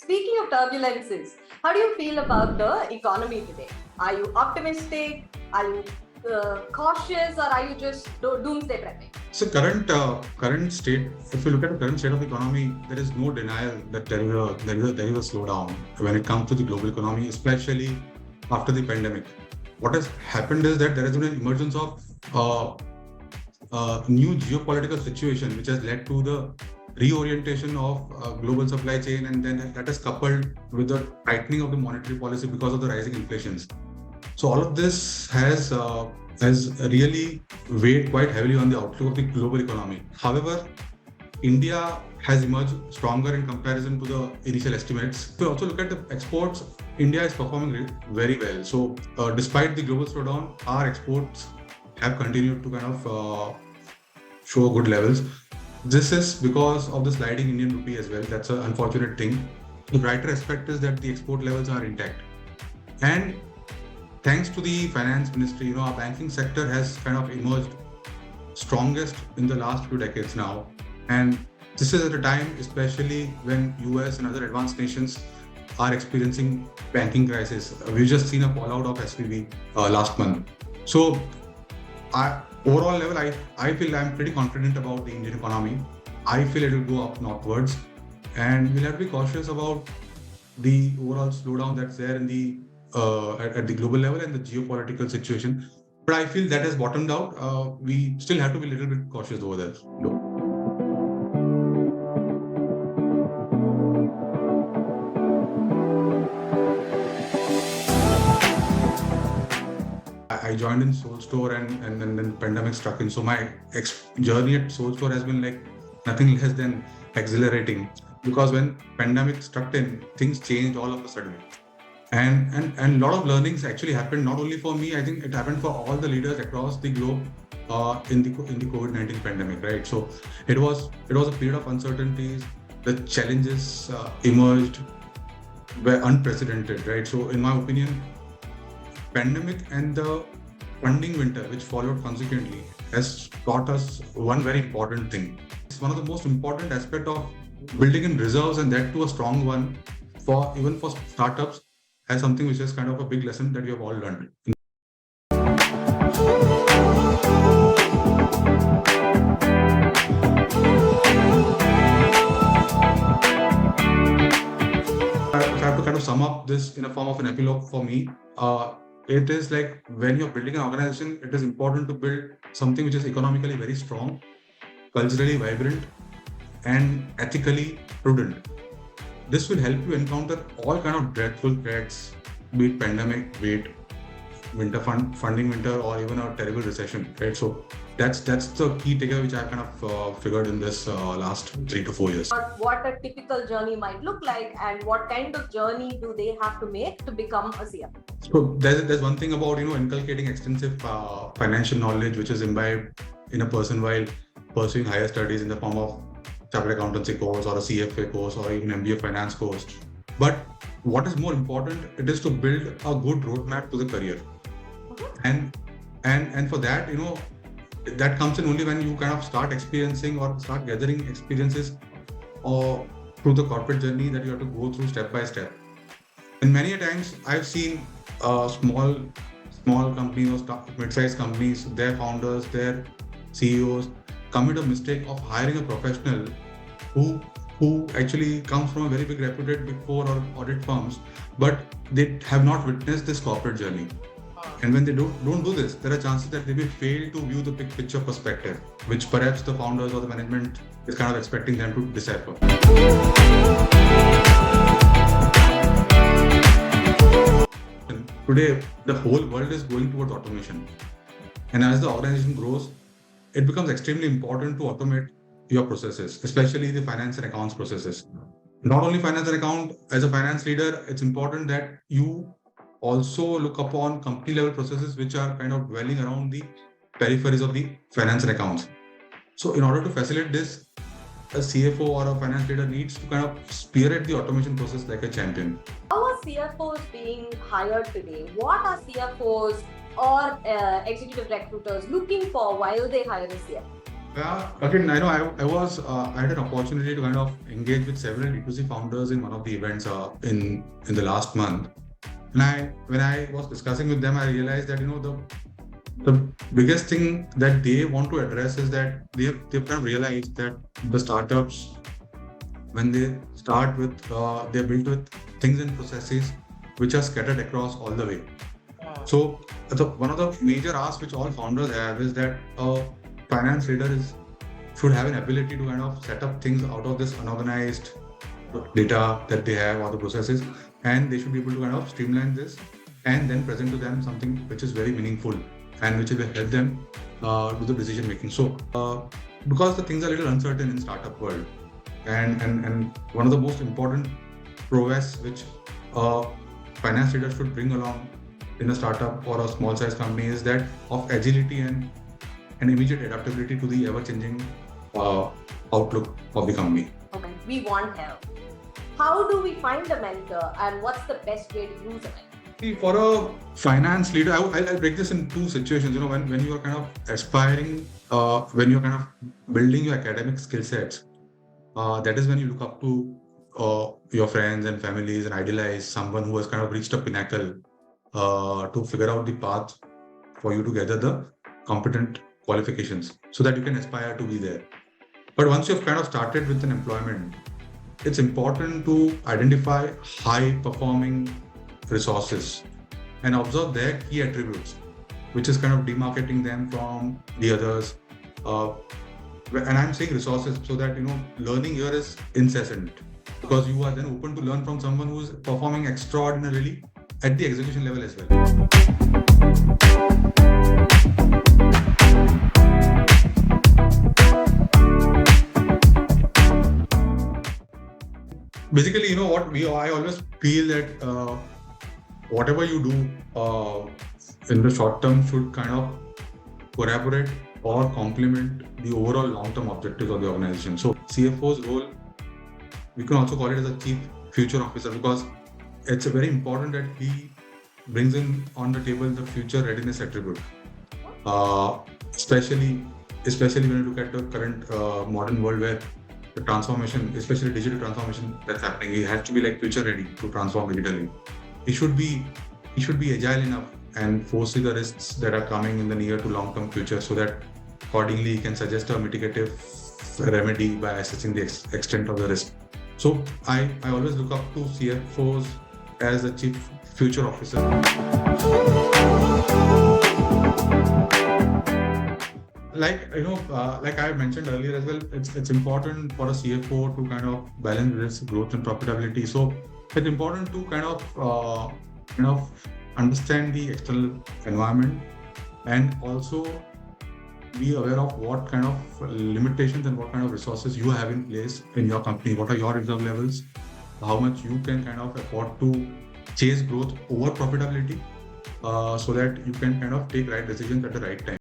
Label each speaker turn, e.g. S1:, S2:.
S1: Speaking of turbulences, how do you feel about the economy today? Are you optimistic? Are you cautious, or are you just doomsday prepping?
S2: So current state, if you look at the current state of the economy, there is no denial that there is a slowdown when it comes to the global economy, especially after the pandemic. What has happened is that there has been an emergence of uh, new geopolitical situation, which has led to the reorientation of global supply chain, and then that is coupled with the tightening of the monetary policy because of the rising inflations. So all of this has really weighed quite heavily on the outlook of the global economy. However, India has emerged stronger in comparison to the initial estimates. If we also look at the exports, India is performing very well. So despite the global slowdown, our exports have continued to kind of show good levels. This is because of the sliding Indian rupee as well. That's an unfortunate thing. The brighter aspect is that the export levels are intact. And thanks to the finance ministry, our banking sector has kind of emerged strongest in the last few decades now. And this is at a time, especially when US and other advanced nations are experiencing banking crisis. We've just seen a fallout of SVB last month. So overall level, I feel I'm pretty confident about the Indian economy. I feel it will go up northwards, and we'll have to be cautious about the overall slowdown that's there in the at the global level and the geopolitical situation. But I feel that has bottomed out. We still have to be a little bit cautious over there. I joined in Soul Store and then pandemic struck in. So my journey at Soul Store has been like nothing less than exhilarating, because when pandemic struck in, things changed all of a sudden. And a lot of learnings actually happened, not only for me, I think it happened for all the leaders across the globe in the COVID-19 pandemic, right? So it was a period of uncertainties. The challenges emerged were unprecedented, right? So in my opinion, pandemic and the funding winter, which followed consequently, has taught us one very important thing. It's one of the most important aspects of building in reserves, and that too a strong one even for startups, as something which is kind of a big lesson that we have all learned. If I have to kind of sum up this in a form of an epilogue for me, it is like when you're building an organization, it is important to build something which is economically very strong, culturally vibrant, and ethically prudent. This will help you encounter all kind of dreadful threats, be it pandemic, be it funding winter, or even a terrible recession, right? So that's the key takeaway which I kind of figured in this last 3 to 4 years.
S1: What a typical journey might look like, and what kind of journey do they have to make to become a CFO?
S2: So there's one thing about inculcating extensive financial knowledge which is imbibed in a person while pursuing higher studies in the form of chartered accountancy course or a CFA course or even MBA finance course. But what is more important, it is to build a good roadmap to the career. And for that, that comes in only when you kind of start experiencing or start gathering experiences or through the corporate journey that you have to go through step by step. And many a times I've seen small companies or mid-sized companies, their founders, their CEOs commit a mistake of hiring a professional who actually comes from a very big reputed Big Four or audit firms, but they have not witnessed this corporate journey. And when they don't do this, there are chances that they will fail to view the big picture perspective, which perhaps the founders or the management is kind of expecting them to decipher. Today, the whole world is going towards automation. And as the organization grows, it becomes extremely important to automate your processes, especially the finance and accounts processes. Not only finance and account, as a finance leader, it's important that you also look upon company level processes which are kind of dwelling around the peripheries of the finance and accounts. So in order to facilitate this, a CFO or a finance leader needs to kind of spearhead the automation process like a champion.
S1: How are CFOs being hired today? What are CFOs or executive recruiters looking for while they hire a CFO?
S2: Yeah, again, I know I had an opportunity to kind of engage with several D2C founders in one of the events in the last month. And when I was discussing with them, I realized that the biggest thing that they want to address is that they've kind of realized that the startups, when they start with they're built with things and processes which are scattered across all the way. So one of the major asks which all founders have is that a finance leader should have an ability to kind of set up things out of this unorganized data that they have or the processes, and they should be able to kind of streamline this and then present to them something which is very meaningful and which will help them do the decision making. So because the things are a little uncertain in startup world, and one of the most important prowess which a finance leader should bring along in a startup or a small size company is that of agility and immediate adaptability to the ever changing outlook of the company.
S1: Okay, we want help. How do we find a mentor, and what's the best way to use a mentor?
S2: See, for a finance leader, I'll break this in two situations. When you are kind of aspiring, when you're kind of building your academic skill sets, that is when you look up to your friends and families and idolize someone who has kind of reached a pinnacle to figure out the path for you to gather the competent qualifications so that you can aspire to be there. But once you've kind of started with an employment, it's important to identify high performing resources and observe their key attributes, which is kind of demarcating them from the others. And I'm saying resources so that learning here is incessant, because you are then open to learn from someone who is performing extraordinarily at the execution level as well. Basically, I always feel that whatever you do in the short term should kind of corroborate or complement the overall long-term objectives of the organization. So CFO's role, we can also call it as a chief future officer, because it's very important that he brings in on the table the future readiness attribute, especially when you look at the current modern world where the transformation, especially digital transformation that's happening. He has to be like future ready to transform digitally. He should be agile enough and foresee the risks that are coming in the near to long term future, so that accordingly he can suggest a mitigative remedy by assessing the extent of the risk. So I always look up to CFOs as a chief future officer. Like I mentioned earlier as well, it's important for a CFO to kind of balance risk, growth, and profitability. So it's important to kind of understand the external environment and also be aware of what kind of limitations and what kind of resources you have in place in your company. What are your reserve levels? How much you can kind of afford to chase growth over profitability, so that you can kind of take right decisions at the right time.